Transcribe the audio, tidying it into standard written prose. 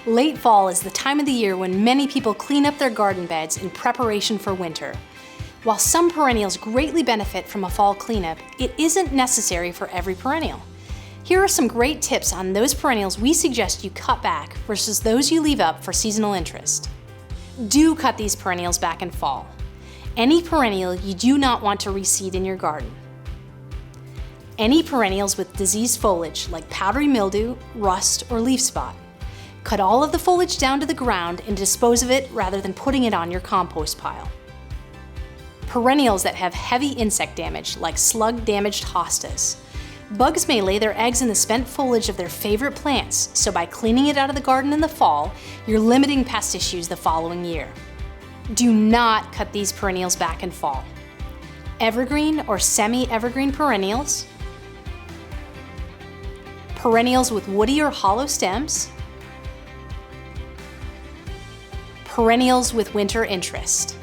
Late fall is the time of the year when many people clean up their garden beds in preparation for winter. While some perennials greatly benefit from a fall cleanup, it isn't necessary for every perennial. Here are some great tips on those perennials we suggest you cut back versus those you leave up for seasonal interest. Do cut these perennials back in fall. Any perennial you do not want to reseed in your garden. Any perennials with diseased foliage like powdery mildew, rust, or leaf spot. Cut all of the foliage down to the ground and dispose of it rather than putting it on your compost pile. Perennials that have heavy insect damage like slug-damaged hostas. Bugs may lay their eggs in the spent foliage of their favorite plants, so by cleaning it out of the garden in the fall, you're limiting pest issues the following year. Do not cut these perennials back in fall. Evergreen or semi-evergreen perennials. Perennials with woody or hollow stems. Perennials with winter interest.